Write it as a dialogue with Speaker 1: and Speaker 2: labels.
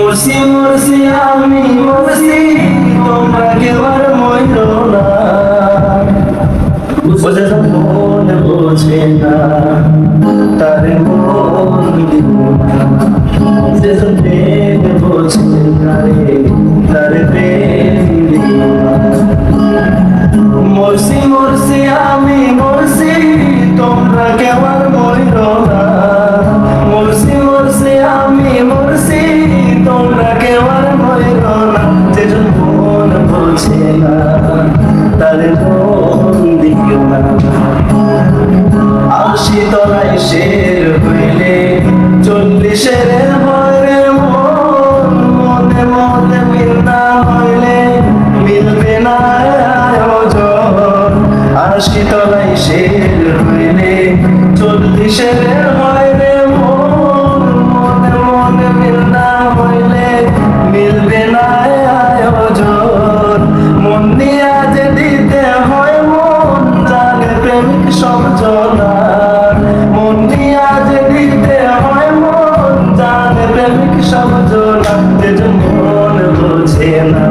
Speaker 1: মরছি মরছি আমি মরছি, তোমরা কেউ আর মইরো না। বোঝে না মন বোঝে না, তার মন দিব না। যে প্রেম বোঝে না রে, তার প্রেম দিব না। মরছি মরছি আমি মরছি, তোমরা কেউ আর মইরো না। মরছি মরছি আমি মরছি, তোমরা কেউ আর মইরো না। যে মন বোঝে না, তার মন দিও না। আশি তলায় শের হইলে 40-এর ভয়ে মন, মনে মনে মিল না হইলে মিলবে না আয়োজন। আশি তলায় শের হইলে 40-এর ভয়ে মন, মনে মনে মিল না হইলে মিলবে না আয়োজন। মন দিয়া যে দিতে হয় মন, জানে প্রেমিক সব জনা। মন দিয়া যে দিতে হয় মন, জানে প্রেমিক সব জনা। যে মন বোঝে না।